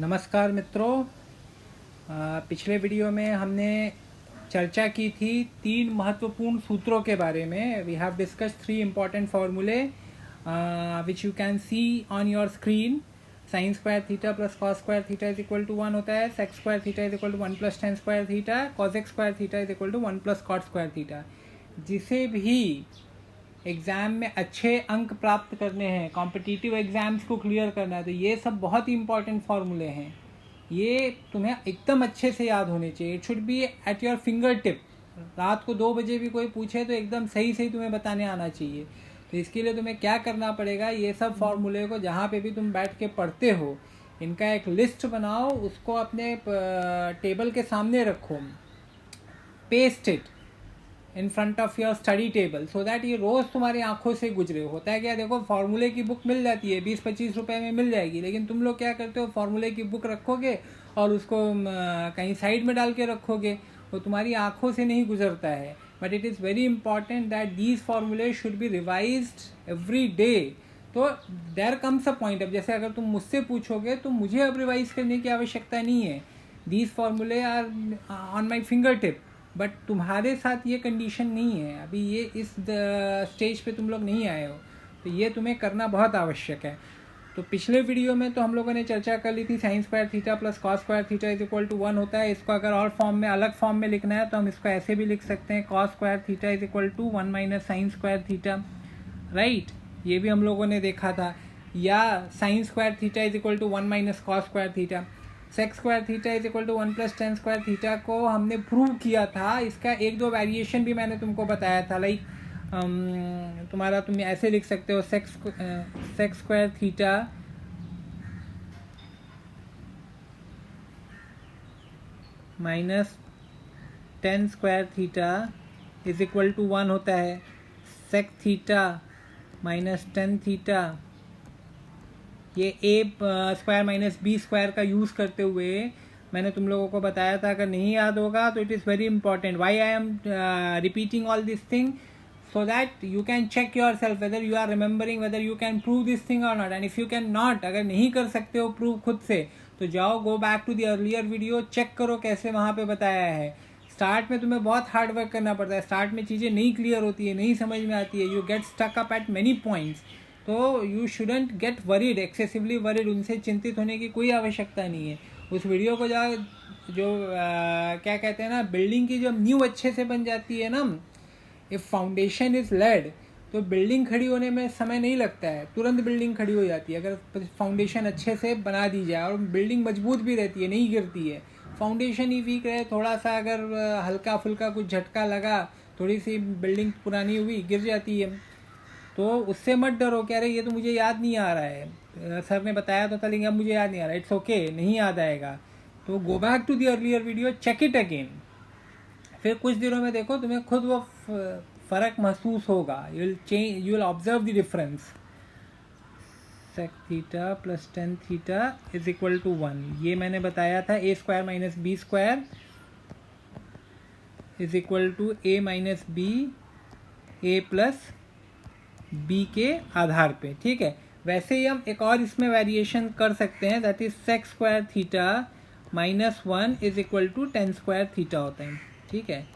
नमस्कार मित्रों। पिछले वीडियो में हमने चर्चा की थी 3 महत्वपूर्ण सूत्रों के बारे में। वी हैव डिस्कस 3 इम्पॉर्टेंट फार्मूले which you can see on your screen. Sine square theta plus cos square theta is equal to 1 होता है, sec square theta is equal to 1 plus tan square theta, cosec square theta is equal to 1 plus cot square theta. जिसे भी exam में अच्छे अंक प्राप्त करने हैं, कॉम्पिटिटिव एग्ज़ाम्स को क्लियर करना है, तो ये सब बहुत ही इंपॉर्टेंट फार्मूले हैं। ये तुम्हें एकदम अच्छे से याद होने चाहिए। It should be at your finger tip. रात को 2 बजे भी कोई पूछे तो एकदम सही सही तुम्हें बताने आना चाहिए। तो इसके लिए तुम्हें क्या करना पड़ेगा, ये सब फार्मूले को जहाँ पे भी तुम बैठ के पढ़ते हो, इनका एक लिस्ट बनाओ, उसको अपने टेबल के सामने रखो, paste it in front of your study table, so that ये रोज़ तुम्हारी आंखों से गुजरे। होता है क्या, देखो फार्मूले की बुक मिल जाती है, 20-25 रुपए में मिल जाएगी, लेकिन तुम लोग क्या करते हो, फार्मूले की बुक रखोगे और उसको कहीं साइड में डाल के रखोगे, वो तुम्हारी आंखों से नहीं गुजरता है। But it is very important that these फार्मूले should be revised every day. तो देयर कम्स अ पॉइंट, अब जैसे अगर तुम मुझसे पूछोगे तो मुझे अब रिवाइज करने की आवश्यकता नहीं है। दीज फार्मूले are on my finger tip. But तुम्हारे साथ ये कंडीशन नहीं है, अभी ये इस स्टेज पे तुम लोग नहीं आए हो, तो ये तुम्हें करना बहुत आवश्यक है। तो पिछले वीडियो में तो हम लोगों ने चर्चा कर ली थी sine square theta plus cos square theta is equal to 1 होता है। इसको अगर और फॉर्म में, अलग फॉर्म में लिखना है तो हम इसको ऐसे भी लिख सकते हैं, cos square theta is equal to 1 minus sine square theta, right. ये भी हम लोगों ने देखा था। या sine square theta is equal to 1 minus cos square theta. Sec square theta is equal to 1 plus tan square theta को हमने प्रूव किया था। इसका 1-2 वेरिएशन भी मैंने तुमको बताया था, लाइक तुम्हारा तुम ऐसे लिख सकते हो, sec square theta minus tan square theta is equal to 1 होता है। Sec theta minus tan theta, ये A square minus B square का यूज़ करते हुए मैंने तुम लोगों को बताया था। अगर नहीं याद होगा तो it is very important. Why I am repeating all this thing, so that you can check yourself whether you are remembering, whether you can prove this thing or not. And if you can not, अगर नहीं कर सकते हो prove खुद से, तो जाओ, go back to the earlier video, check करो कैसे वहाँ पे बताया है। स्टार्ट में तुम्हें बहुत हार्ड वर्क करना पड़ता है, स्टार्ट में चीज़ें नहीं क्लियर होती है, नहीं समझ में आती है, you get stuck up at many points. तो you shouldn't get worried, excessively worried, उनसे चिंतित होने की कोई आवश्यकता नहीं है। उस वीडियो को जो क्या कहते हैं ना, बिल्डिंग की जब नींव अच्छे से बन जाती है ना, इफ़ फाउंडेशन इज़ लेड, तो बिल्डिंग खड़ी होने में समय नहीं लगता है, तुरंत बिल्डिंग खड़ी हो जाती है अगर फाउंडेशन अच्छे से बना दी जाए। और बिल्डिंग मजबूत भी रहती है, नहीं गिरती है। फाउंडेशन ही वीक रहे, थोड़ा सा अगर हल्का फुल्का कुछ झटका लगा, थोड़ी सी बिल्डिंग पुरानी हुई, गिर जाती है। तो उससे मत डरो कि अरे ये तो मुझे याद नहीं आ रहा है, सर ने बताया तो था लेकिन अब मुझे याद नहीं आ रहा। इट्स ओके, नहीं याद आएगा तो go back to the earlier video, check it again. फिर कुछ दिनों में देखो तुम्हें खुद वो फ़र्क महसूस होगा, you will observe the difference. Sec theta plus tan theta is equal to 1, ये मैंने बताया था। A square minus B square is equal to A minus B, A plus B के आधार पे, ठीक है। वैसे ही हम एक और इसमें वेरिएशन कर सकते हैं, that is sec square theta minus 1 is equal to tan square theta होता है, ठीक है।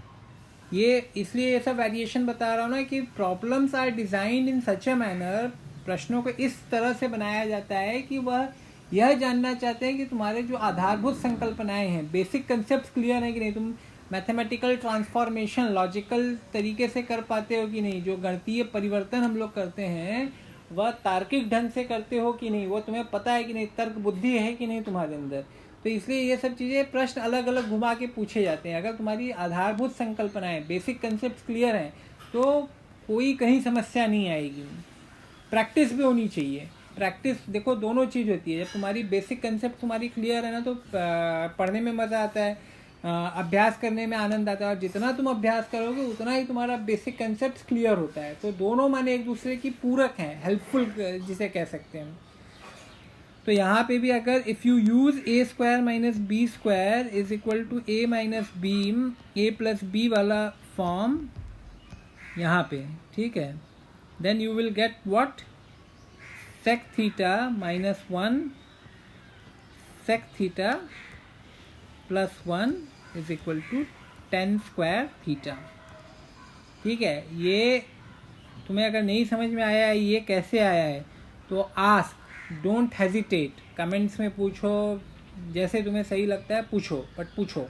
ये इसलिए ये सब वेरिएशन बता रहा हूँ ना कि problems are designed in such a manner, प्रश्नों को इस तरह से बनाया जाता है कि वह यह जानना चाहते हैं कि तुम्हारे जो आधारभूत संकल्पनाएं हैं, बेसिक कंसेप्ट क्लियर है कि नहीं, तुम मैथमेटिकल ट्रांसफॉर्मेशन लॉजिकल तरीके से कर पाते हो कि नहीं, जो गणितीय परिवर्तन हम लोग करते हैं वह तार्किक ढंग से करते हो कि नहीं, वो तुम्हें पता है कि नहीं, तर्क बुद्धि है कि नहीं तुम्हारे अंदर। तो इसलिए ये सब चीज़ें, प्रश्न अलग अलग घुमा के पूछे जाते हैं। अगर तुम्हारी आधारभूत संकल्पनाएं, बेसिक कंसेप्ट क्लियर हैं, तो कोई कहीं समस्या नहीं आएगी। प्रैक्टिस भी होनी चाहिए। प्रैक्टिस देखो दोनों चीज़ होती है। जब तुम्हारी बेसिक कंसेप्ट तुम्हारी क्लियर है ना, तो पढ़ने में मज़ा आता है, अभ्यास करने में आनंद आता है। और जितना तुम अभ्यास करोगे उतना ही तुम्हारा बेसिक कंसेप्ट क्लियर होता है। तो दोनों माने एक दूसरे की पूरक हैं, हेल्पफुल जिसे कह सकते हैं। तो यहाँ पे भी अगर if you use A square minus B square is equal to A minus B, A plus B वाला फॉर्म यहाँ पे, ठीक है, then you will get what, sec theta minus 1 sec theta plus 1 is equal to tan square theta. ठीक है, ये तुम्हें अगर नहीं समझ में आया है ये कैसे आया है तो आस्क, डोंट हेजिटेट, कमेंट्स में पूछो, जैसे तुम्हें सही लगता है पूछो, बट पूछो।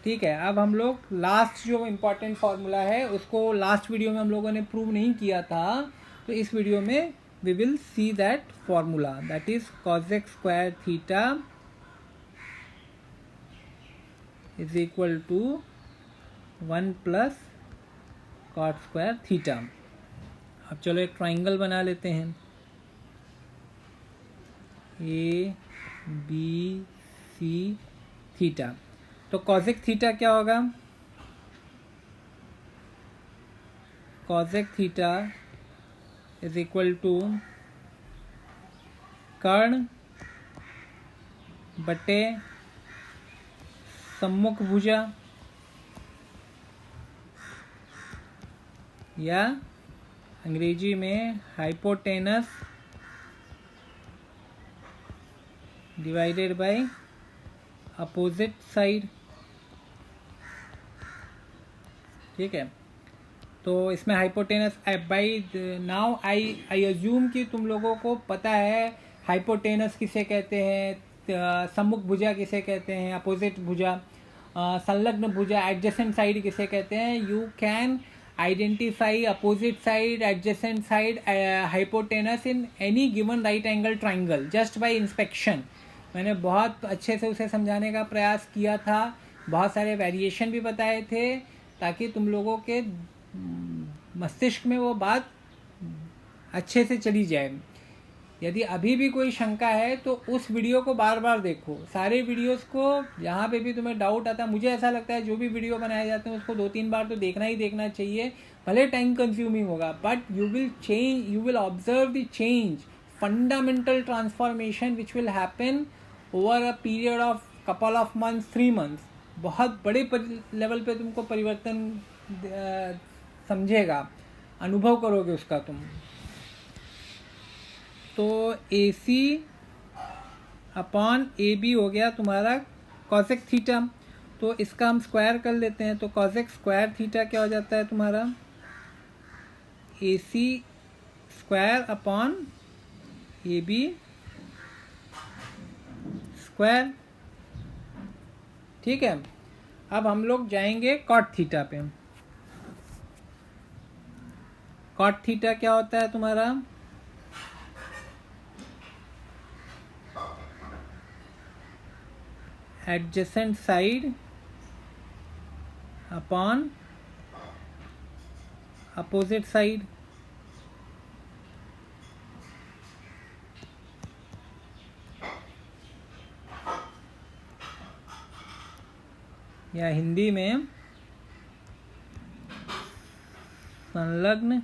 ठीक है, अब हम लोग लास्ट जो इम्पोर्टेंट फार्मूला है उसको लास्ट वीडियो में हम लोगों ने प्रूव नहीं किया था, तो इस वीडियो में we will see that formula, that is cosec square theta is equal to 1 plus cot square theta. अब चलो एक ट्राइंगल बना लेते हैं, ए बी सी थीटा। तो cosec थीटा क्या होगा? cosec theta is equal to कर्ण बटे सम्मुख भुजा या अंग्रेजी में hypotenuse divided by opposite side. ठीक है, तो इसमें hypotenuse by now I assume कि तुम लोगों को पता है हाइपोटेनस किसे कहते हैं, सम्मुख भुजा किसे कहते हैं, अपोजिट भुजा, संलग्न भुजा, एडजेसेंट साइड किसे कहते हैं। You can identify opposite side, adjacent side, hypotenuse in any given right angle triangle just by inspection. मैंने बहुत अच्छे से उसे समझाने का प्रयास किया था, बहुत सारे वेरिएशन भी बताए थे, ताकि तुम लोगों के मस्तिष्क में वो बात अच्छे से चली जाए। यदि अभी भी कोई शंका है तो उस वीडियो को बार बार देखो, सारे वीडियोस को, जहाँ पे भी तुम्हें डाउट आता है। मुझे ऐसा लगता है जो भी वीडियो बनाए जाते हैं उसको 2-3 बार तो देखना ही देखना चाहिए, भले टाइम कंज्यूमिंग होगा, but you will observe the change, fundamental transformation which will happen over a period of couple of months, 3 months. बहुत बड़े लेवल पे तुमको परिवर्तन समझेगा, अनुभव करोगे उसका तुम। तो A C upon A B हो गया तुम्हारा cosec थीटा, तो इसका हम स्क्वायर कर लेते हैं। तो cosec स्क्वायर थीटा क्या हो जाता है तुम्हारा? A C square upon A B square. ठीक है, अब हम लोग जाएंगे cot थीटा पे। cot थीटा क्या होता है तुम्हारा? Adjacent side upon opposite side. या हिंदी में संलग्न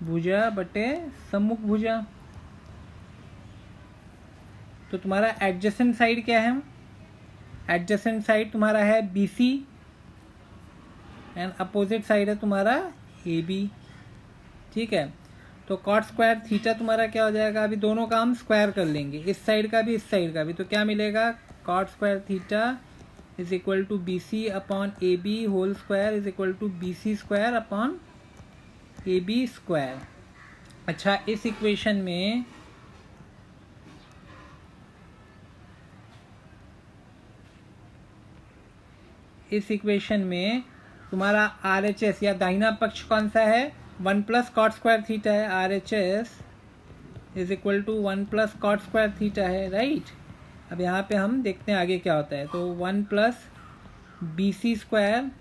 भुजा बटे सम्मुख भुजा। तो तुम्हारा एडजेसेंट साइड क्या है? एडजेसेंट साइड तुम्हारा है B C and opposite side है तुम्हारा ए बी। ठीक है, तो cot स्क्वायर थीटा तुम्हारा क्या हो जाएगा? अभी दोनों का हम स्क्वायर कर लेंगे, इस साइड का भी इस साइड का भी। तो क्या मिलेगा? cot square theta is equal to B C upon A B whole square is equal to B C square upon A B square. अच्छा, इस इक्वेशन में तुम्हारा आर एच एस या दाहिना पक्ष कौन सा है? 1 प्लस cot स्क्वायर थीटा है। R H S is equal to 1 plus cot square theta है, राइट। अब यहाँ पे हम देखते हैं आगे क्या होता है। तो 1 plus B C square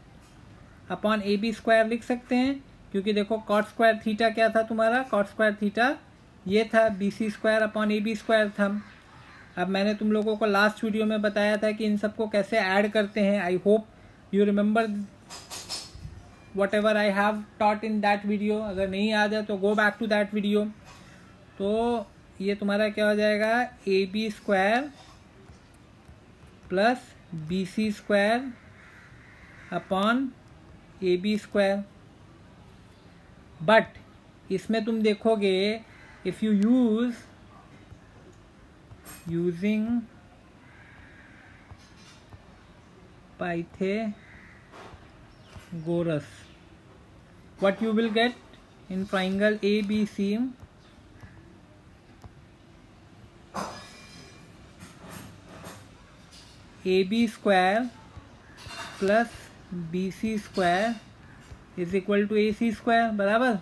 upon A B square लिख सकते हैं, क्योंकि देखो cot स्क्वायर थीटा क्या था तुम्हारा? cot स्क्वायर थीटा ये था, B C square upon A B square था। अब मैंने तुम लोगों को लास्ट वीडियो में बताया था कि इन सबको कैसे ऐड करते हैं। I hope you remember whatever I have taught in that video। अगर नहीं याद है तो go back to that video। तो ये तुम्हारा क्या हो जाएगा? A B square plus B C square upon A B square. But इसमें तुम देखोगे, if you use using Pythagoras. What you will get in triangle ABC? AB square plus BC square is equal to AC square. बराबर.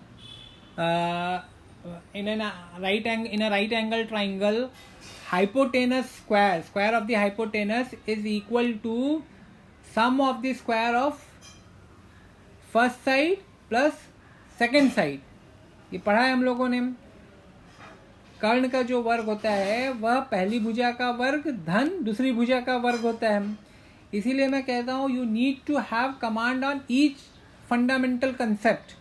In a right angle triangle, hypotenuse square of the hypotenuse is equal to sum of the square of first side plus second side. ये पढ़ा है हम लोगों ने. कर्ण का जो वर्ग होता है वह पहली भुजा का वर्ग धन दूसरी भुजा का वर्ग होता है. इसीलिए मैं कहता हूँ you need to have command on each fundamental concept.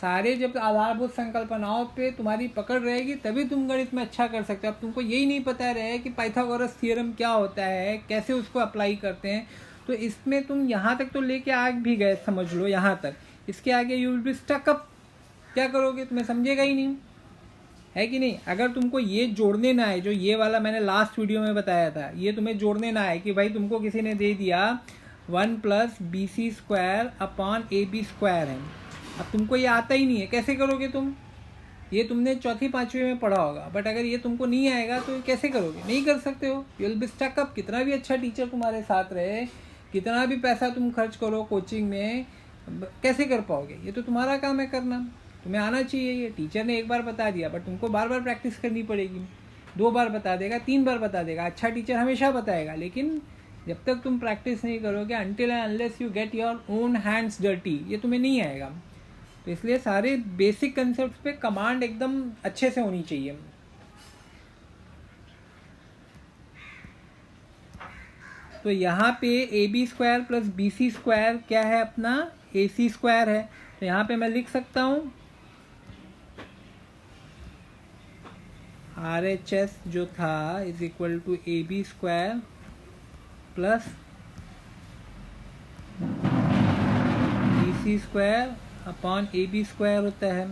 सारे जब आधारभूत संकल्पनाओं पे तुम्हारी पकड़ रहेगी तभी तुम गणित में अच्छा कर सकते हो. अब तुमको यही नहीं पता रहे कि पाइथागोरस थ्योरम क्या होता है, कैसे उसको अप्लाई करते हैं, तो इसमें तुम यहाँ तक तो लेके आ भी गए, समझ लो यहाँ तक. इसके आगे you will be stuck up. क्या करोगे, तुम्हें समझेगा ही नहीं, है कि नहीं. अगर तुमको ये जोड़ने ना है, जो ये वाला मैंने लास्ट वीडियो में बताया था, ये तुम्हें जोड़ने ना है कि भाई तुमको किसी ने दे दिया 1 + BC square upon AB square है. अब तुमको ये आता ही नहीं है, कैसे करोगे तुम. ये तुमने चौथी पांचवी में पढ़ा होगा, बट अगर ये तुमको नहीं आएगा तो कैसे करोगे, नहीं कर सकते हो. You will be stuck up. कितना भी अच्छा टीचर तुम्हारे साथ रहे, कितना भी पैसा तुम खर्च करो कोचिंग में, कैसे कर पाओगे. ये तो तुम्हारा काम है करना, तुम्हें आना चाहिए. ये टीचर ने एक बार बता दिया, बट तुमको बार बार प्रैक्टिस करनी पड़ेगी. 2 बार बता देगा, 3 बार बता देगा, अच्छा टीचर हमेशा बताएगा, लेकिन जब तक तुम प्रैक्टिस नहीं करोगे, until and unless you get your own hands dirty, ये तुम्हें नहीं आएगा. तो इसलिए सारे बेसिक कंसेप्ट पे कमांड एकदम अच्छे से होनी चाहिए. तो यहाँ पे AB square plus BC square क्या है, अपना AC स्क्वायर है. तो यहाँ पे मैं लिख सकता हूँ RHS जो था is equal to AB square plus BC square upon AB square होता है.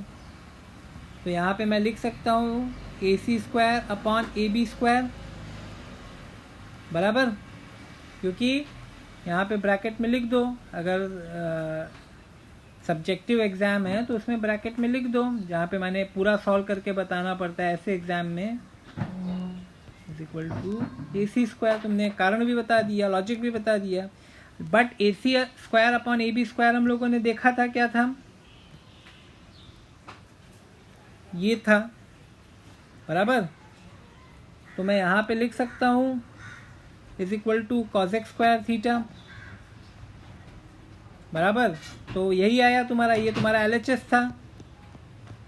तो यहाँ पे मैं लिख सकता हूँ AC square upon AB square, बराबर. क्योंकि यहाँ पे ब्रैकेट में लिख दो, अगर सब्जेक्टिव एग्ज़ाम है तो उसमें ब्रैकेट में लिख दो, जहाँ पे मैंने पूरा सॉल्व करके बताना पड़ता है ऐसे एग्ज़ाम में. Is equal to AC square, तुमने कारण भी बता दिया, लॉजिक भी बता दिया. But AC square upon AB square हम लोगों ने देखा था क्या था, ये था, बराबर. तो मैं यहाँ पे लिख सकता हूँ is equal to cosec square theta, बराबर. तो यही आया तुम्हारा, ये तुम्हारा LHS था,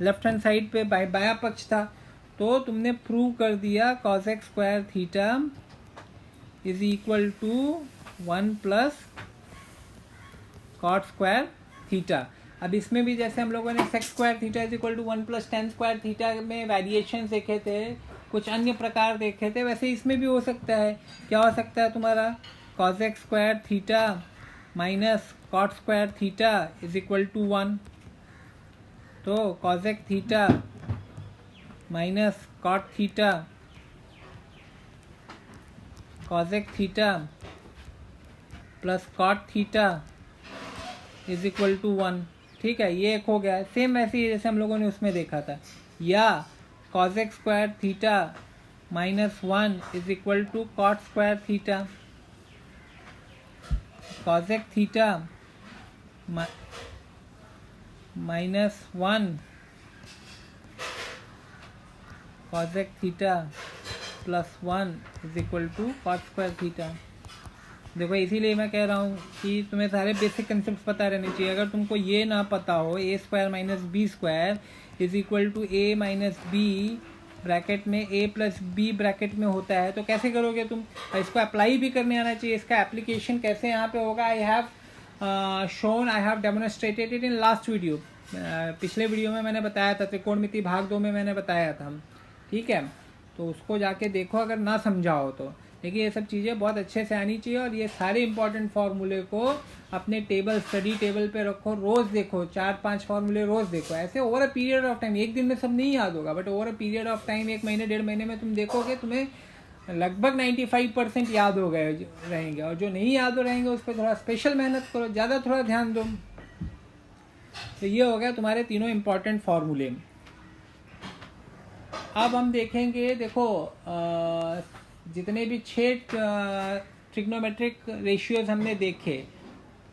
लेफ्ट हैंड साइड पे बाया पक्ष था. तो तुमने प्रूव कर दिया cosec square theta is equal to 1 + cot square theta. अब इसमें भी जैसे हम लोगों ने sec square theta is equal to 1 + tan square theta में वेरिएशन देखे थे, कुछ अन्य प्रकार देखे थे, वैसे इसमें भी हो सकता है. क्या हो सकता है तुम्हारा, cosec square theta minus cot square theta is equal to 1. तो cosec theta minus cot theta, cosec theta plus cot theta is equal to 1. ठीक है, ये एक हो गया. सेम ऐसे ही जैसे हम लोगों ने उसमें देखा था. या cosec square theta minus 1 is equal to cot square theta. Cosec theta minus 1 cosec theta plus 1 is equal to cot square theta. देखो इसीलिए मैं कह रहा हूँ कि तुम्हें सारे बेसिक कंसेप्ट पता रहने चाहिए. अगर तुमको ये ना पता हो, A square minus B square is equal to A minus B bracket में A प्लस B ब्रैकेट में होता है, तो कैसे करोगे तुम. इसको अप्लाई भी करने आना चाहिए. इसका एप्लीकेशन कैसे यहाँ पे होगा, I have demonstrated it in last video. पिछले वीडियो में मैंने बताया था, त्रिकोणमिति भाग 2 में मैंने बताया था. ठीक है, तो उसको जाके देखो अगर ना समझा हो तो. देखिए ये सब चीज़ें बहुत अच्छे से आनी चाहिए, और ये सारे इंपॉर्टेंट फार्मूले को अपने टेबल, स्टडी टेबल पे रखो, रोज़ देखो, 4-5 फार्मूले रोज़ देखो. ऐसे over a period of time, एक दिन में सब नहीं याद होगा, but over a period of time, 1 महीने 1.5 महीने में तुम देखोगे, तुम्हें लगभग 95% याद हो गए रहेंगे, और जो नहीं याद हो रहेंगे उस पर थोड़ा स्पेशल मेहनत करो, ज़्यादा थोड़ा ध्यान दो। तो ये हो गया तुम्हारे तीनों इम्पॉर्टेंट फार्मूले। अब हम देखेंगे, देखो जितने भी 6 ट्रिग्नोमेट्रिक रेशियोज हमने देखे,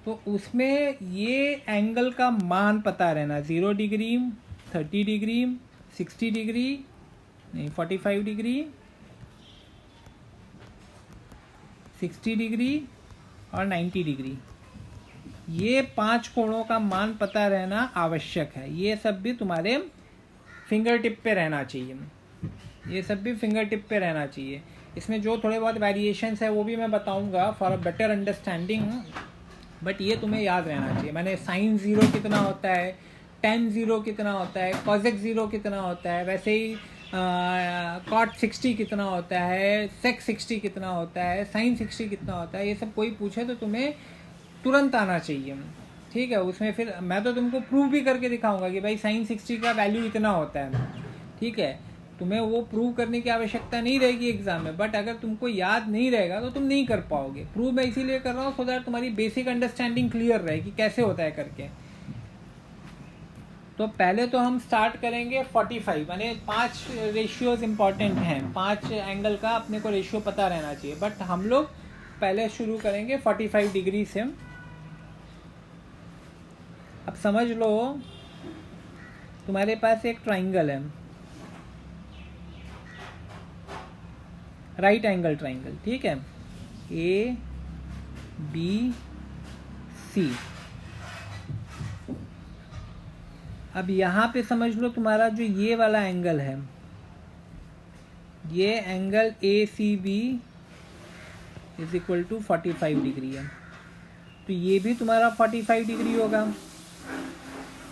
तो उसमें ये एंगल का मान पता रहना, 0 डिग्री, 30 डिग्री, 60 डिग्री, नहीं 45 डिग्री, 60 डिग्री और 90 डिग्री। ये 5 कोणों का मान पता रहना आवश्यक है। ये सब भी तुम्हारे फिंगर टिप पे रहना चाहिए, ये सब भी फिंगर टिप पे रहना चाहिए। इसमें जो थोड़े बहुत वेरिएशंस है वो भी मैं बताऊंगा for a better understanding, but ये तुम्हें याद रहना चाहिए। मैंने साइन 0 कितना होता है, tan 0 कितना होता है, cosec 0 कितना होता है, वैसे ही cot 60 कितना होता है, sec 60 कितना होता है, sin 60 कितना होता है, ये सब कोई पूछे तो तुम्हें तुरंत आना चाहिए। ठीक है, उसमें फिर मैं तो तुमको प्रूव भी करके दिखाऊंगा कि भाई sin 60 का वैल्यू इतना होता है। ठीक है, तुम्हें वो प्रूव करने की आवश्यकता नहीं रहेगी एग्जाम में, बट अगर तुमको याद नहीं रहेगा तो तुम नहीं कर पाओगे। प्रूव मैं इसीलिए कर रहा हूँ सो दैट तुम्हारी बेसिक अंडरस्टैंडिंग क्लियर रहे कि कैसे होता है करके। तो पहले तो हम स्टार्ट करेंगे 45, माने 5 रेशियोज इंपॉर्टेंट हैं, 5 एंगल का अपने को रेशियो पता रहना चाहिए, बट हम लोग पहले शुरू करेंगे 45 डिग्री से। अब समझ लो तुम्हारे पास एक ट्राइंगल है, राइट एंगल ट्राइंगल, ठीक है, ए बी सी। अब यहाँ पे समझ लो तुम्हारा जो ये वाला एंगल है, ये angle A C B is equal to 45 degree है, तो ये भी तुम्हारा 45 डिग्री होगा।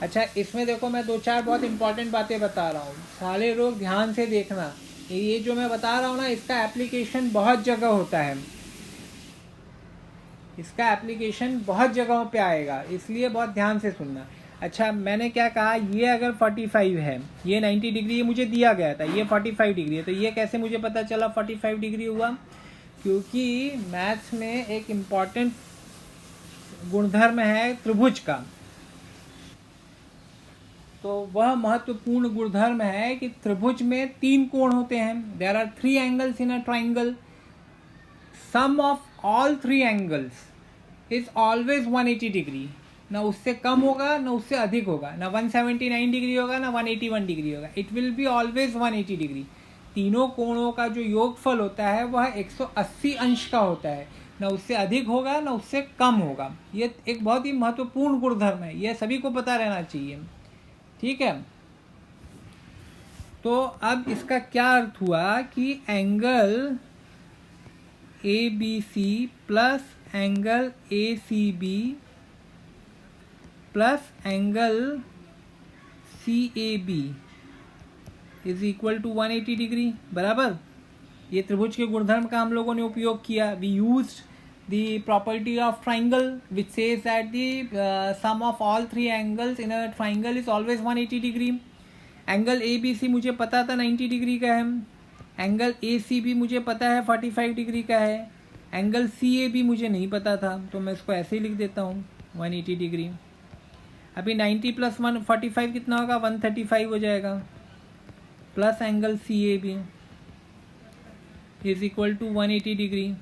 अच्छा, इसमें देखो मैं 2-4 बहुत इंपॉर्टेंट बातें बता रहा हूँ, सारे लोग ध्यान से देखना। ये जो मैं बता रहा हूँ ना, इसका एप्लीकेशन बहुत जगह होता है, इसका एप्लीकेशन बहुत जगहों पे आएगा, इसलिए बहुत ध्यान से सुनना। अच्छा, मैंने क्या कहा, ये अगर 45 है, ये 90 डिग्री ये मुझे दिया गया था, ये 45 डिग्री है, तो ये कैसे मुझे पता चला 45 डिग्री हुआ? क्योंकि मैथ्स में एक इम्पॉर्टेंट गुणधर्म है त्रिभुज का, तो वह महत्वपूर्ण गुणधर्म है कि त्रिभुज में 3 कोण होते हैं। There are 3 angles in a triangle, sum of all 3 angles is always 180 degree, ना उससे कम होगा ना उससे अधिक होगा, ना 179 डिग्री होगा ना 181 डिग्री होगा, it will be always 180 degree. तीनों कोणों का जो योगफल होता है वह 180 अंश का होता है, ना उससे अधिक होगा ना उससे कम होगा। ये एक बहुत ही महत्वपूर्ण गुणधर्म है, यह सभी को पता रहना चाहिए। ठीक है, तो अब इसका क्या अर्थ हुआ कि angle A B C plus angle A C B plus angle C A B is equal to 180 degree, बराबर। ये त्रिभुज के गुणधर्म का हम लोगों ने उपयोग किया। We used the property of triangle which says that the sum of all 3 angles in a triangle is always 180 degree. Angle A B C मुझे पता था 90 डिग्री का है, एंगल ए सी बी मुझे पता है 45 डिग्री का है, एंगल सी ए बी मुझे नहीं पता था, तो मैं इसको ऐसे ही लिख देता हूँ 180 डिग्री। अभी 90 प्लस 145 कितना होगा, 135 हो जाएगा, plus angle C A B is equal to 180 degree.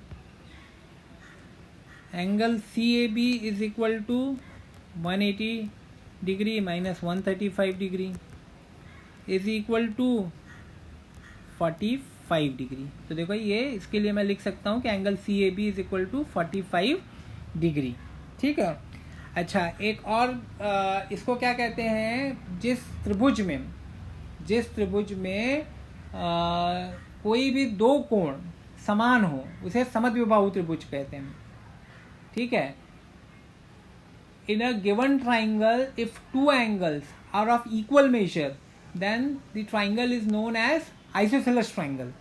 Angle C A B is equal to 180 degree minus 135 degree is equal to 45 degree. तो देखो ये, इसके लिए मैं लिख सकता हूँ कि angle C A B is equal to 45 degree. ठीक है। अच्छा, एक और इसको क्या कहते हैं, जिस त्रिभुज में कोई भी 2 कोण समान हो उसे समद्विबाहु त्रिभुज कहते हैं। ठीक है। In a given triangle if 2 angles are of equal measure then the triangle is known as isosceles triangle.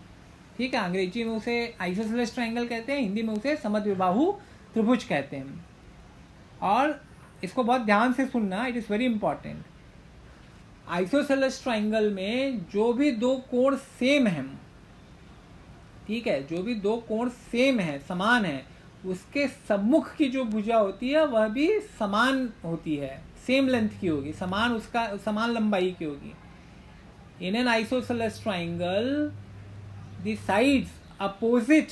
ठीक है, अंग्रेजी में उसे आइसोसेलेस ट्राइंगल कहते हैं, हिंदी में उसे समद्विबाहु त्रिभुज कहते हैं। और इसको बहुत ध्यान से सुनना, it is very important. Isosceles triangle में जो भी 2 कोण सेम हैं, ठीक है, जो भी दो कोण सेम है, समान है, उसके सम्मुख की जो भुजा होती है वह भी समान होती है, सेम लेंथ की होगी, समान उसका समान लंबाई की होगी। In an isosceles triangle the sides opposite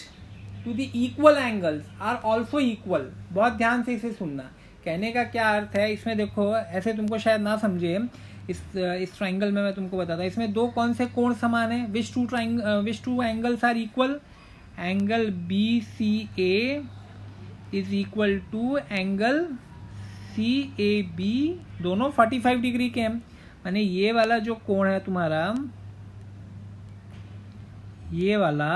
to the equal angles are also equal. बहुत ध्यान से इसे सुनना। कहने का क्या अर्थ है, इसमें देखो, ऐसे तुमको शायद ना समझे, इस ट्राइंगल में मैं तुमको बताता हूँ। इसमें दो कौन से कोण समान है? Which two angles are equal? Angle B C A is equal to angle C A B, दोनों 45 डिग्री के हैं। माने ये वाला जो कोण है तुम्हारा, ये वाला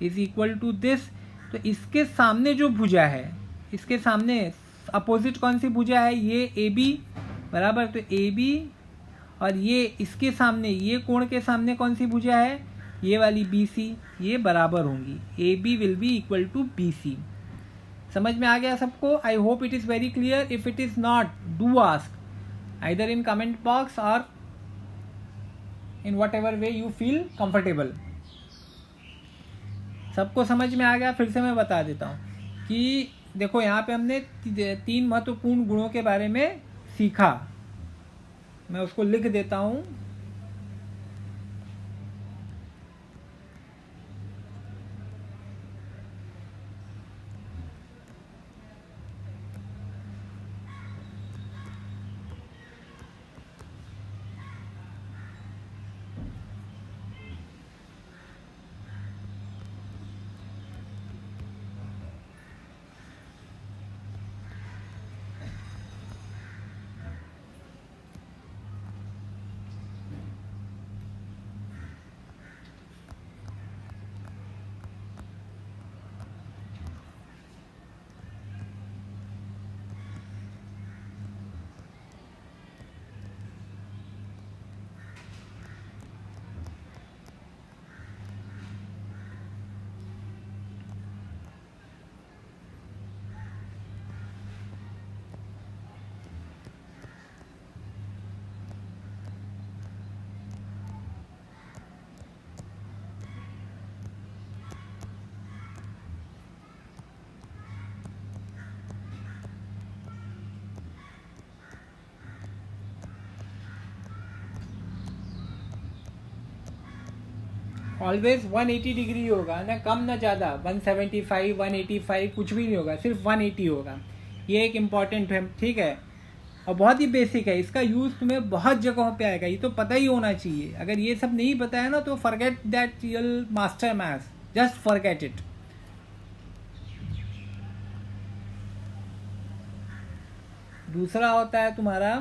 इज इक्वल टू दिस। तो इसके सामने जो भुजा है, इसके सामने अपोजिट कौन सी भुजा है? ये ए बी, बराबर। तो ए बी, और ये इसके सामने, ये कोण के सामने कौन सी भुजा है? ये वाली बी सी। ये बराबर होंगी, A B will be equal to B C. समझ में आ गया सबको? I hope it is very clear. If it is not, do ask either in comment box और in whatever way you feel comfortable. सबको समझ में आ गया? फिर से मैं बता देता हूँ कि देखो, यहाँ पे हमने 3 महत्वपूर्ण गुणों के बारे में सीखा। मैं उसको लिख देता हूँ। ऑलवेज 180 डिग्री होगा ना, कम ना ज़्यादा। 175, 185 कुछ भी नहीं होगा, सिर्फ 180 होगा। ये एक इम्पॉर्टेंट है, ठीक है, और बहुत ही बेसिक है। इसका यूज़ तुम्हें बहुत जगहों पे आएगा, ये तो पता ही होना चाहिए। अगर ये सब नहीं पता है ना, तो forget that you'll master maths, just forget it. दूसरा होता है तुम्हारा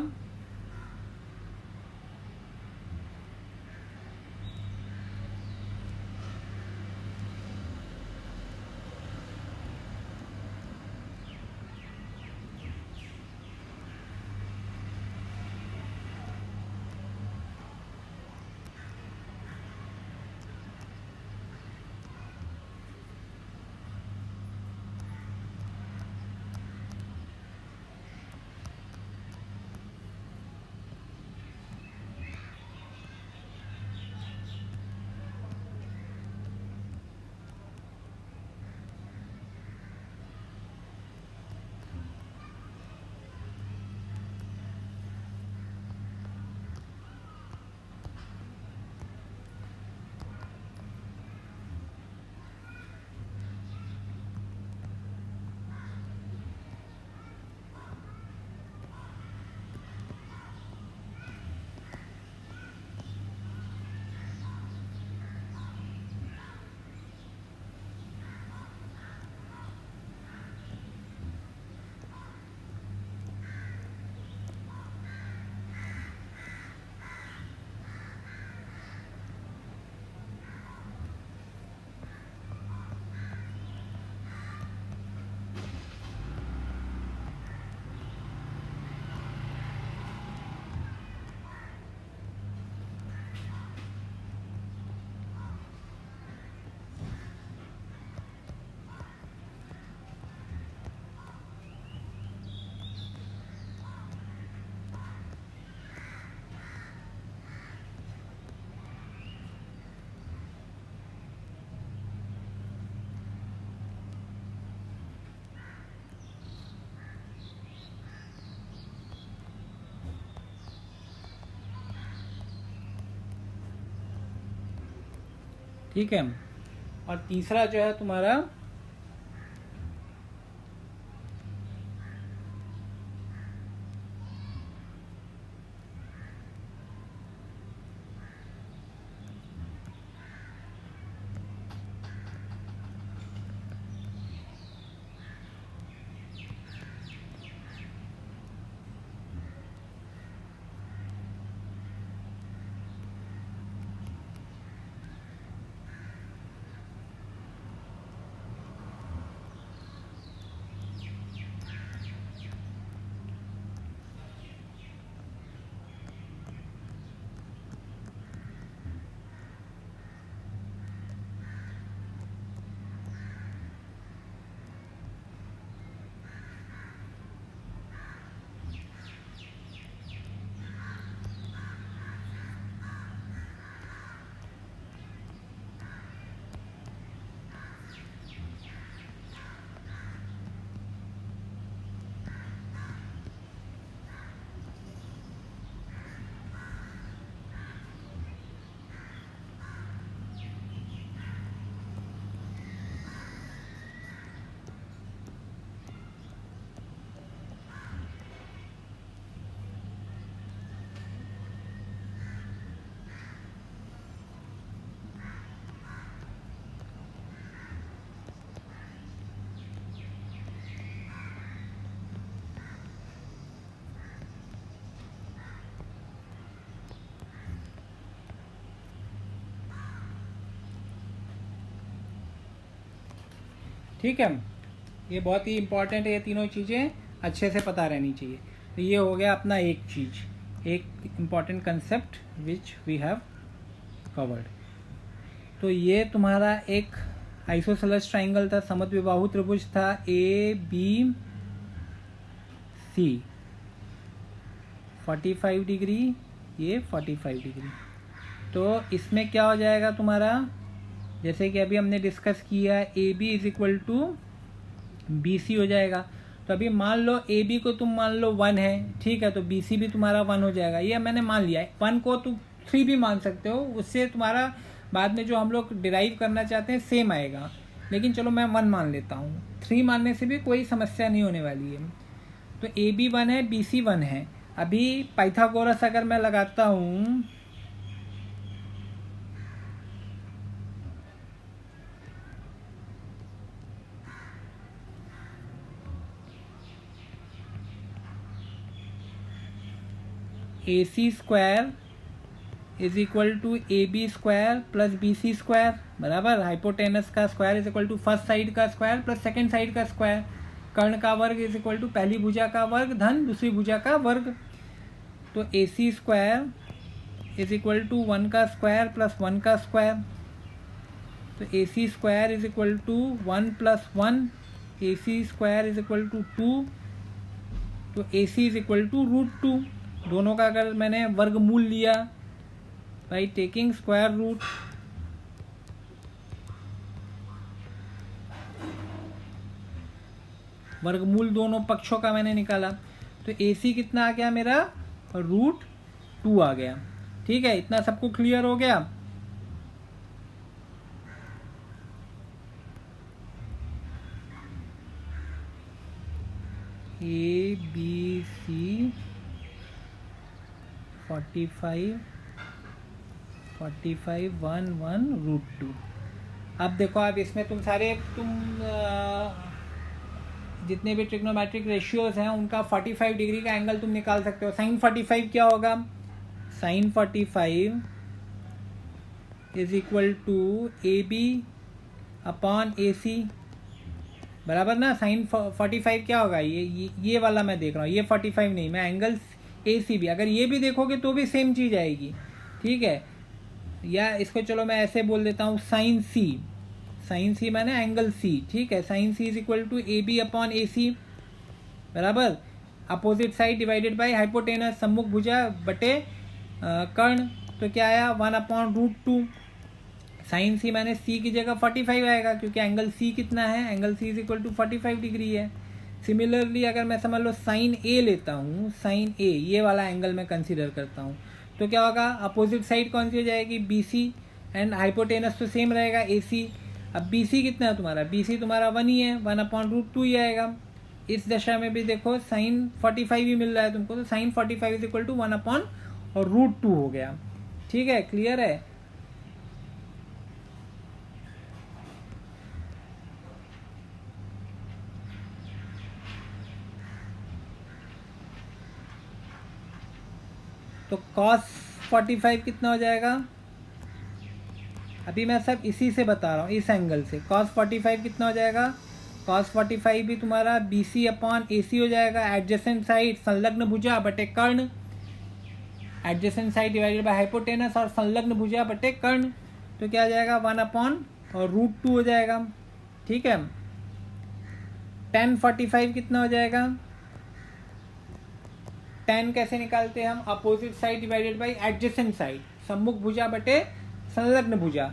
ठीक है। और तीसरा जो है तुम्हारा ठीक है। ये बहुत ही इम्पोर्टेंट है, ये तीनों चीज़ें अच्छे से पता रहनी चाहिए। तो ये हो गया अपना एक चीज़, एक important concept which we have covered. तो ये तुम्हारा एक आइसोसेलेस ट्राइंगल था, समद्विबाहु त्रिभुज था ए बी सी, 45 डिग्री, ये 45 डिग्री। तो इसमें क्या हो जाएगा तुम्हारा, जैसे कि अभी हमने डिस्कस किया, A B is equal to B C हो जाएगा। तो अभी मान लो ए बी को तुम मान लो 1 है, ठीक है, तो बी सी भी तुम्हारा 1 हो जाएगा। ये मैंने मान लिया है। 1 को तुम 3 भी मान सकते हो, उससे तुम्हारा बाद में जो हम लोग डिराइव करना चाहते हैं सेम आएगा, लेकिन चलो मैं 1 मान लेता हूँ। 3 मानने से भी कोई समस्या नहीं होने वाली है। तो ए बी 1 है, बी सी 1 है। अभी पाइथागोरस अगर मैं लगाता हूँ, A C square is equal to A B square plus B C square, बराबर। हाइपोटेनस का square is equal to first side का स्क्वायर प्लस सेकेंड साइड का स्क्वायर। कर्ण का वर्ग इज इक्वल टू पहली भुजा का वर्ग धन दूसरी भुजा का वर्ग। तो A C square is equal to 1 का स्क्वायर प्लस 1 का स्क्वायर। तो A C square is equal to 1 plus 1, A C square is equal to 2। तो A C is equal to √2। दोनों का अगर मैंने वर्गमूल लिया बाई टेकिंग स्क्वायर रूट, वर्गमूल दोनों पक्षों का मैंने निकाला, तो ए सी कितना आ गया मेरा, √2 आ गया। ठीक है, इतना सबको क्लियर हो गया। A B C 45 1 1 √2। अब देखो, अब इसमें तुम सारे जितने भी ट्रिग्नोमेट्रिक रेशियोज हैं उनका 45 डिग्री का एंगल तुम निकाल सकते हो। साइन 45 क्या होगा, sine 45 is equal to A B upon A C, बराबर ना। साइन 45 क्या होगा, ये वाला मैं देख रहा हूँ, ये 45 नहीं, मैं एंगल ए सी बी, अगर ये भी देखोगे तो भी सेम चीज़ आएगी। ठीक है, या इसको चलो मैं ऐसे बोल देता हूँ, साइन सी, साइन सी माने एंगल सी। ठीक है, sine C is equal to A B upon A C, बराबर। Opposite side divided by hypotenuse, सम्मुख भुजा बटे कर्ण, तो क्या आया 1 अपॉन √2। साइन सी माने सी की जगह 45 आएगा, क्योंकि एंगल सी कितना है, angle C is equal to 45 degree है। सिमिलरली अगर मैं समझ लो साइन ए लेता हूँ, साइन ए ये वाला एंगल मैं कंसीडर करता हूँ, तो क्या होगा, अपोजिट साइड कौन सी हो जाएगी, बी सी, एंड हाइपोटेनस तो सेम रहेगा AC। अब BC कितना है तुम्हारा, BC तुम्हारा 1 ही है, 1/√2 ही आएगा। इस दशा में भी देखो साइन 45 ही मिल रहा है तुमको, तो साइन 45 इज इक्वल टू 1/√2 हो गया। ठीक है, क्लियर है। तो cos 45 कितना हो जाएगा, अभी मैं सब इसी से बता रहा हूँ, इस एंगल से। cos 45 कितना हो जाएगा, cos 45 भी तुम्हारा BC/AC हो जाएगा। एडजेसेंट साइड संलग्न भुजा बटे कर्ण, adjacent side divided by hypotenuse और संलग्न भुजा बटे कर्ण, तो क्या आ जाएगा 1/√2 हो जाएगा। ठीक है। tan 45 कितना हो जाएगा, tan कैसे निकालते हैं हम, opposite side divided by adjacent side, सम्मुख भुजा बटे संलग्न भुजा,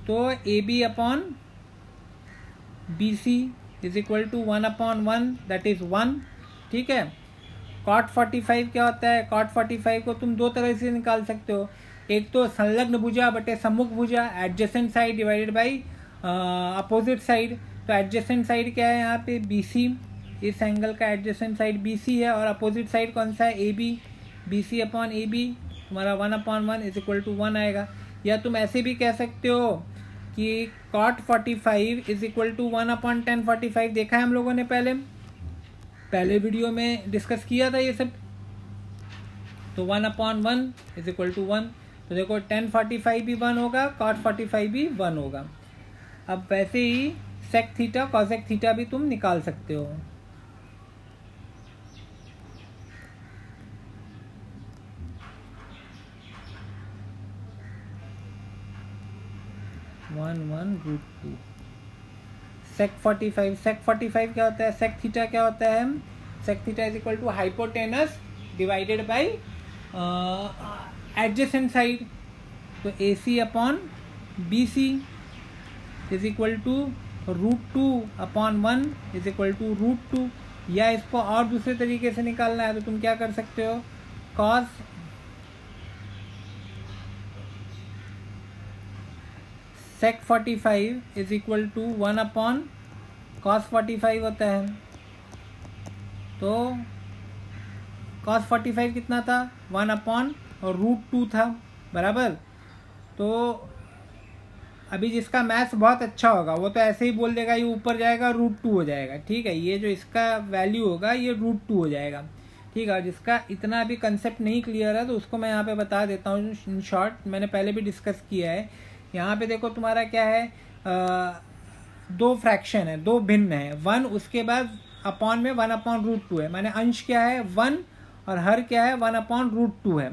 तो AB/BC is equal to 1/1, that is 1। ठीक है। cot 45 क्या होता है, cot 45 को तुम दो तरह से निकाल सकते हो, एक तो संलग्न भुजा बटे सम्मुख भुजा, adjacent side divided by opposite side. तो एडजेसेंट साइड क्या है यहाँ पे BC, इस एंगल का एडजेसेंट साइड BC है, और अपोजिट साइड कौन सा है AB, BC/AB तुम्हारा 1/1 इज इक्वल टू 1 आएगा। या तुम ऐसे भी कह सकते हो कि cot 45 is equal to 1/tan 45, देखा है हम लोगों ने पहले वीडियो में डिस्कस किया था ये सब। तो 1/1 इज इक्वल टू 1, तो देखो tan 45 भी 1 होगा, cot 45 भी 1 होगा। अब वैसे ही sec थीटा cosec थीटा भी तुम निकाल सकते हो। (1/√2) sec 45 क्या होता है, sec थीटा क्या होता है, sec theta is equal to hypotenuse divided by adjacent side, तो AC/BC is equal to √2/1 is equal to √2। या इसको और दूसरे तरीके से निकालना है तो तुम क्या कर सकते हो, cos sec 45 is equal to 1/cos 45 होता है। तो cos 45 कितना था, 1/√2 था, बराबर। तो अभी जिसका मैथ्स बहुत अच्छा होगा वो तो ऐसे ही बोल देगा ये ऊपर जाएगा √2 हो जाएगा। ठीक है, ये जो इसका वैल्यू होगा ये √2 हो जाएगा। ठीक है, जिसका इतना अभी कंसेप्ट नहीं क्लियर है तो उसको मैं यहाँ पे बता देता हूँ इन शॉर्ट, मैंने पहले भी डिस्कस किया है। यहाँ पे देखो तुम्हारा क्या है, दो फ्रैक्शन है, दो भिन्न है, 1 उसके बाद अपॉन में 1/√2 है, माने अंश क्या है 1 और हर क्या है 1/√2 है।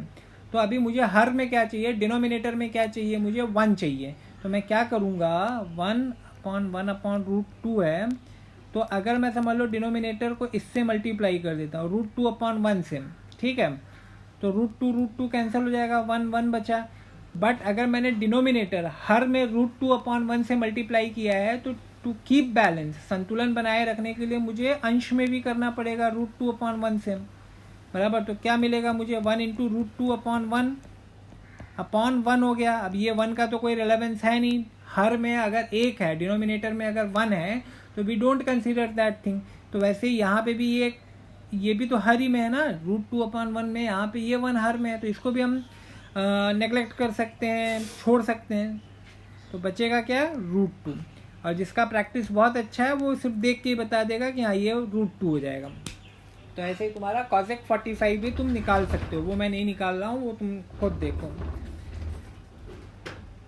तो अभी मुझे हर में क्या चाहिए, डिनोमिनेटर में क्या चाहिए, मुझे 1 चाहिए। तो मैं क्या करूँगा, 1/1/√2 है, तो अगर मैं समझ लो डिनोमिनेटर को इससे मल्टीप्लाई कर देता हूँ √2/1 से। ठीक है, तो √2 कैंसिल हो जाएगा, 1 बचा। बट अगर मैंने डिनोमिनेटर हर में √2/1 से मल्टीप्लाई किया है तो टू कीप बैलेंस, संतुलन बनाए रखने के लिए मुझे अंश में भी करना पड़ेगा √2/1 से, बराबर। तो क्या मिलेगा मुझे, 1 × √2/1/1 हो गया। अब ये 1 का तो कोई रेलेवेंस है नहीं, हर में अगर 1 है, डिनोमिनेटर में अगर 1 है तो we don't consider that thing. तो वैसे ही यहाँ पे भी ये भी तो हर ही में है ना, √2/1 में, यहाँ पे ये 1 हर में है, तो इसको भी हम नेगलेक्ट कर सकते हैं, छोड़ सकते हैं। तो बचेगा क्या, √2। और जिसका प्रैक्टिस बहुत अच्छा है वो सिर्फ देख के ही बता देगा कि हाँ ये √2 हो जाएगा। तो ऐसे ही तुम्हारा cosec 45 भी तुम निकाल सकते हो, वो मैं नहीं निकाल रहा हूँ, वो तुम खुद देखो।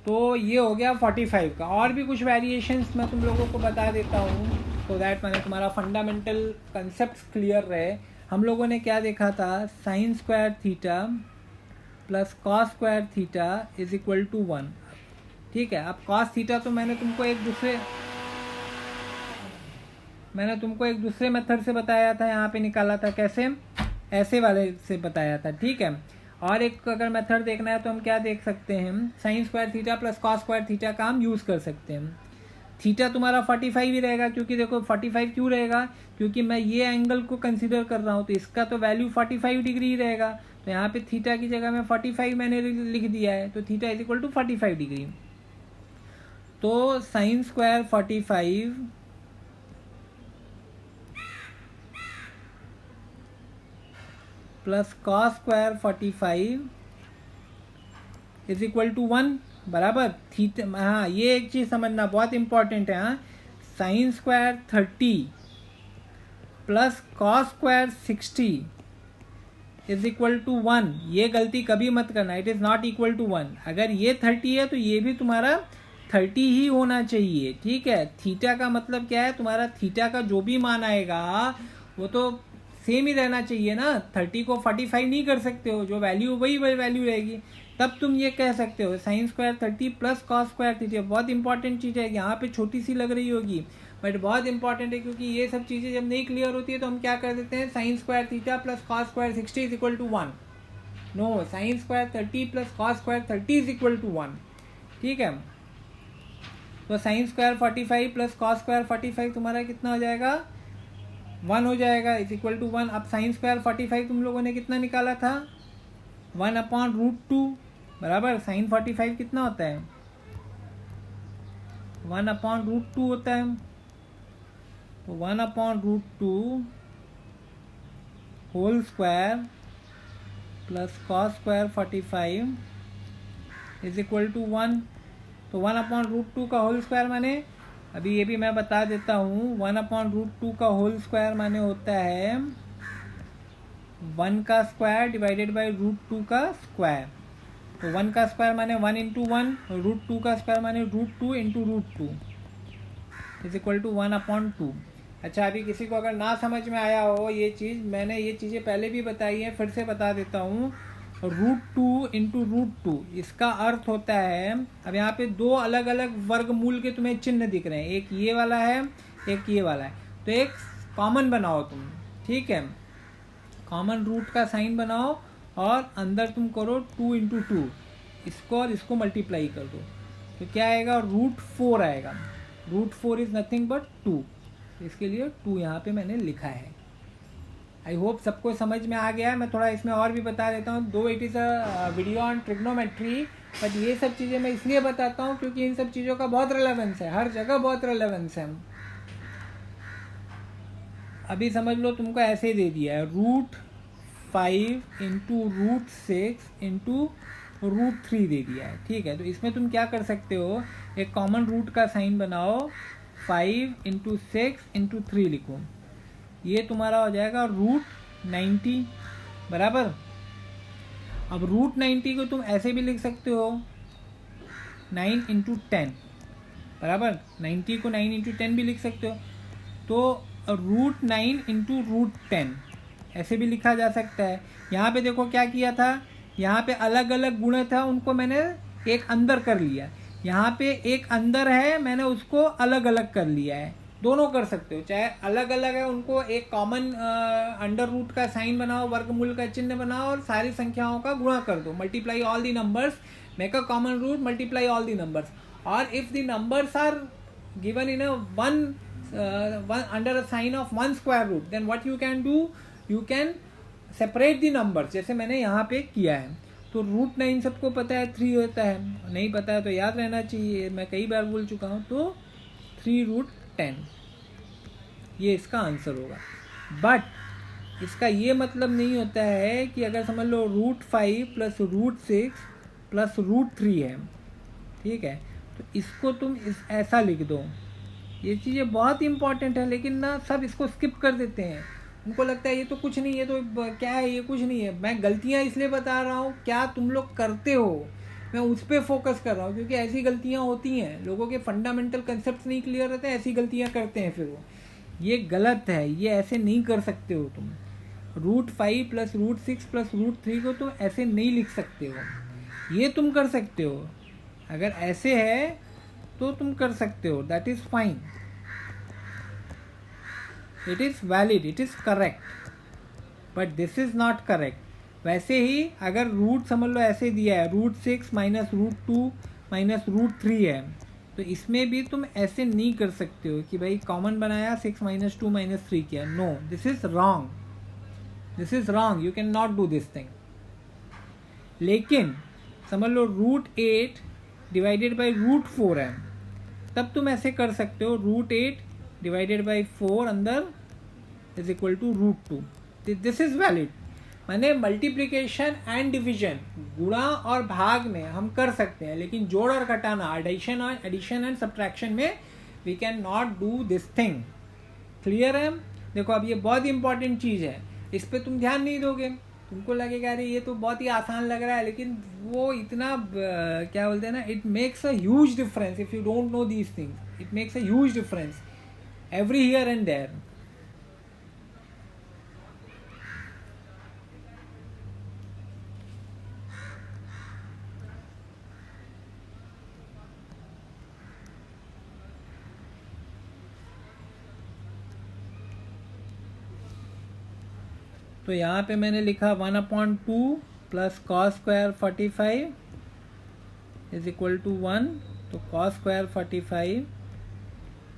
तो ये हो गया 45 का। और भी कुछ वेरिएशंस मैं तुम लोगों को बता देता हूँ तो दैट मैंने तुम्हारा फंडामेंटल कंसेप्ट क्लियर रहे। हम लोगों ने क्या देखा था, sin square theta plus cos square theta is equal to 1। ठीक है, अब cos थीटा तो मैंने तुमको एक दूसरे मेथड से बताया था, यहाँ पे निकाला था कैसे, ऐसे वाले से बताया था। ठीक है, और एक अगर मेथड देखना है तो हम क्या देख सकते हैं, sin square theta plus cos square theta का हम यूज़ कर सकते हैं। थीटा तुम्हारा 45 ही रहेगा, क्योंकि देखो 45 क्यों रहेगा, क्योंकि मैं ये एंगल को कंसीडर कर रहा हूँ, तो इसका तो वैल्यू 45 डिग्री ही रहेगा। तो यहाँ पे थीटा की जगह में 45 मैंने लिख दिया है, तो theta is equal to 45 degree. तो sine square 45 plus cos square 45 is equal to 1 बराबर थीटा। हाँ, ये एक चीज़ समझना बहुत इंपॉर्टेंट है। हाँ, sine square 30 plus cos square 60 is equal to 1। ये गलती कभी मत करना, it is not equal to 1। अगर ये 30 है तो ये भी तुम्हारा 30 ही होना चाहिए, ठीक है। थीटा का मतलब क्या है, तुम्हारा थीटा का जो भी मान आएगा वो तो सेम ही रहना चाहिए ना। 30 को 45 नहीं कर सकते हो, जो वैल्यू वही वैल्यू रहेगी। तब तुम ये कह सकते हो sign square 30 plus cos square 30। बहुत इंपॉर्टेंट चीज़ है, यहाँ पे छोटी सी लग रही होगी बट बहुत इंपॉर्टेंट है, क्योंकि ये सब चीज़ें जब नहीं क्लियर होती है तो हम क्या कर देते हैं, sine square theta plus cos square 60 is equal to 1। No, sine square 30 plus cos square 30 is equal to 1, ठीक है। तो sine square 45 plus cos square 45 तुम्हारा कितना हो जाएगा, 1 हो जाएगा, इज इक्वल टू 1। अब साइन स्क्वायर 45 तुम लोगों ने कितना निकाला था, 1/√2 बराबर। साइन 45 कितना होता है, 1/√2 होता है। तो 1/√2 whole square plus cos square 45 is equal to 1। तो 1/√2 का होल स्क्वायर माने, अभी ये भी मैं बता देता हूँ, 1/√2 का होल स्क्वायर माने होता है 1 का स्क्वायर डिवाइडेड बाई √2 का स्क्वायर। तो 1 का स्क्वायर माने 1 इंटू 1, √2 का स्क्वायर माने √2 इंटू √2 इज इक्वल टू 1/2। अच्छा, अभी किसी को अगर ना समझ में आया हो ये चीज़, मैंने ये चीज़ें पहले भी बताई हैं, फिर से बता देता हूँ। √2 इंटू √2 इसका अर्थ होता है, अब यहाँ पे दो अलग अलग वर्गमूल के तुम्हें चिन्ह दिख रहे हैं, एक ये वाला है एक ये वाला है। तो एक कॉमन बनाओ तुम, ठीक है, कॉमन रूट का साइन बनाओ और अंदर तुम करो 2 इंटू 2, इसको और इसको मल्टीप्लाई कर दो। तो क्या आएगा, √4 आएगा। √4 इज नथिंग बट 2, इसके लिए 2 यहाँ पे मैंने लिखा है। आई होप सबको समझ में आ गया है। मैं थोड़ा इसमें और भी बता देता हूँ, दो it is a video on trigonometry, but ये सब चीज़ें मैं इसलिए बताता हूँ क्योंकि इन सब चीज़ों का बहुत रिलेवेंस है, हर जगह बहुत रिलेवेंस है। अभी समझ लो, तुमको ऐसे दे दिया है √5 इंटू √6 इंटू √3 दे दिया है, ठीक है। तो इसमें तुम क्या कर सकते हो, एक कॉमन रूट का साइन बनाओ, 5 इंटू 6 इंटू 3 लिखो, ये तुम्हारा हो जाएगा √90 बराबर। अब √90 को तुम ऐसे भी लिख सकते हो 9 इंटू 10 बराबर, 90 को 9 इंटू 10 भी लिख सकते हो। तो √9 इंटू √10 ऐसे भी लिखा जा सकता है। यहाँ पे देखो क्या किया था, यहाँ पे अलग अलग गुण था, उनको मैंने एक अंदर कर लिया। यहाँ पे एक अंदर है, मैंने उसको अलग अलग कर लिया है। दोनों कर सकते हो, चाहे अलग अलग है उनको एक कॉमन अंडर रूट का साइन बनाओ, वर्गमूल का चिन्ह बनाओ और सारी संख्याओं का गुणा कर दो, multiply all the numbers, make a common root, multiply all the numbers. और if the numbers are given in a one under a sign of 1 square root, then what you can do, you can separate the numbers, जैसे मैंने यहाँ पे किया है। तो √9 सबको पता है 3 होता है, नहीं पता है तो याद रहना चाहिए, मैं कई बार बोल चुका हूँ। तो 3√10 ये इसका आंसर होगा। बट इसका ये मतलब नहीं होता है कि अगर समझ लो √5 प्लस √6 प्लस √3 है, ठीक है, तो इसको तुम ऐसा लिख दो। ये चीज़ें बहुत इंपॉर्टेंट है, लेकिन ना सब इसको स्किप कर देते हैं, उनको लगता है ये तो कुछ नहीं है, तो क्या है, ये कुछ नहीं है। मैं गलतियाँ इसलिए बता रहा हूँ, क्या तुम लोग करते हो, मैं उस पर फोकस कर रहा हूँ, क्योंकि ऐसी गलतियाँ होती हैं, लोगों के फंडामेंटल कंसेप्ट नहीं क्लियर रहते हैं, ऐसी गलतियाँ करते हैं फिर वो। ये गलत है, ये ऐसे नहीं कर सकते हो तुम। √5 प्लस √6 प्लस √3 को तुम ऐसे नहीं लिख सकते हो, ये तुम कर सकते हो। अगर ऐसे है तो तुम कर सकते हो, that is fine, it is valid, it is correct, but this is not correct. वैसे ही अगर रूट समझ लो ऐसे दिया है, √6 माइनस √2 माइनस √3 है, तो इसमें भी तुम ऐसे नहीं कर सकते हो कि भाई कॉमन बनाया 6 माइनस 2 माइनस 3 किया। No, this is wrong, this is wrong, you can not do this thing. लेकिन समझ लो √8 डिवाइडेड बाई √4 है, तब तुम ऐसे कर सकते हो √8 डिवाइडेड बाई 4 अंदर is equal to √2. This is valid. माने मल्टीप्लिकेशन एंड डिवीजन, गुणा और भाग में हम कर सकते हैं, लेकिन जोड़ और घटाना, एडिशन एंड सब्ट्रैक्शन में we can not do this thing. Clear है? देखो अब ये बहुत इंपॉर्टेंट चीज़ है, इस पर तुम ध्यान नहीं दोगे, तुमको लगेगा अरे ये तो बहुत ही आसान लग रहा है, लेकिन वो इतना क्या बोलते हैं ना, it makes a huge difference if you don't know these things. It makes a huge difference every here and there. तो यहाँ पे मैंने लिखा 1/2 plus cos square 45 is equal to 1. तो cos square 45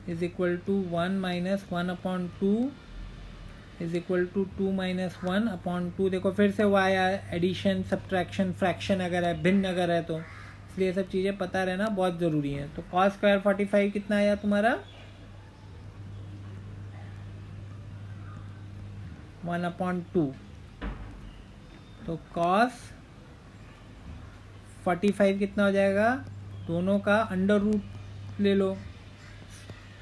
is equal to 1 minus 1/2 is equal to 2 minus 1/2. देखो फिर से वो आया एडिशन, सब्ट्रैक्शन, फ्रैक्शन अगर है, भिन्न अगर है, तो इसलिए सब चीज़ें पता रहना बहुत ज़रूरी है. तो कॉस स्क्वायर 45 कितना आया तुम्हारा 1/2. तो cos 45 कितना हो जाएगा, दोनों का अंडर रूट ले लो.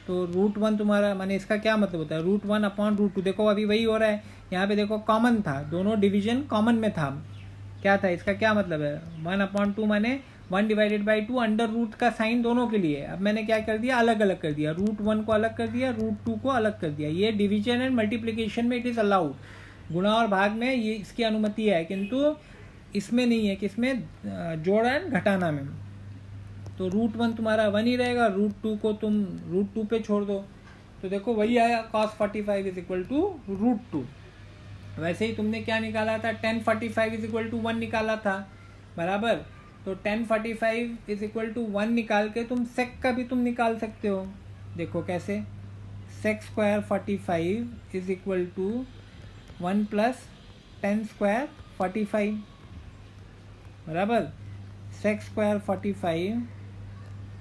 तो √1 तुम्हारा, माने इसका क्या मतलब होता है, √1/√2. देखो अभी वही हो रहा है, यहाँ पे देखो कॉमन था, दोनों डिवीजन कॉमन में था. क्या था इसका क्या मतलब है, 1/2 माने 1 डिवाइडेड बाई 2 अंडर रूट का साइन दोनों के लिए. अब मैंने क्या कर दिया, अलग अलग कर दिया, √1 को अलग कर दिया, √2 को अलग कर दिया. ये डिवीजन एंड मल्टीप्लिकेशन में इट इज़ अलाउड, गुणा और भाग में ये इसकी अनुमति है, किंतु इसमें नहीं है, किसमें, जोड़ एंड घटाना में. तो √1 तुम्हारा 1 ही रहेगा, √2 को तुम √2 पे छोड़ दो. तो देखो वही आया cos 45 इज इक्वल टू √2. वैसे ही तुमने क्या निकाला था, tan 45 इज इक्वल टू 1 निकाला था, बराबर. तो tan 45 इज इक्वल टू 1 निकाल के तुम sec का भी तुम निकाल सकते हो. देखो कैसे, sec square 45 is equal to 1 plus tan square 45, बराबर. sec square 45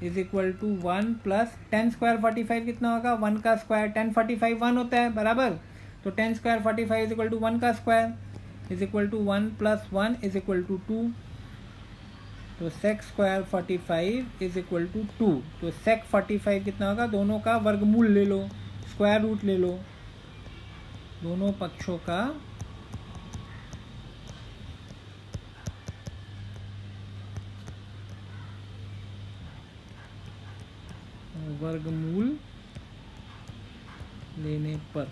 is equal to 1 plus tan square 45 कितना होगा, 1 का स्क्वायर. tan 45 1 होता है, बराबर. तो tan square 45 is equal to 1 का square is equal to 1 plus 1 is equal to 2. तो sec square 45 is equal to 2. तो sec 45 कितना होगा, दोनों का वर्गमूल ले लो, स्क्वायर रूट ले लो, दोनों पक्षों का वर्गमूल लेने पर.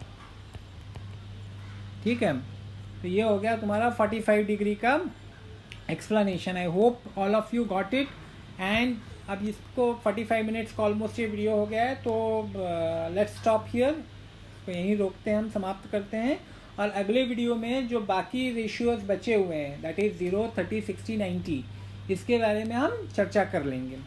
ठीक है, तो ये हो गया तुम्हारा 45 डिग्री का explanation. I hope all of you got it. And अब इसको 45 मिनट्स का ऑलमोस्ट ये वीडियो हो गया है, तो लेट्स स्टॉप हियर. तो यहीं रोकते हैं, हम समाप्त करते हैं. और अगले वीडियो में जो बाकी रेशियोज बचे हुए हैं, दैट इज़ 0, 30, 60, 90, इसके बारे में हम चर्चा कर लेंगे.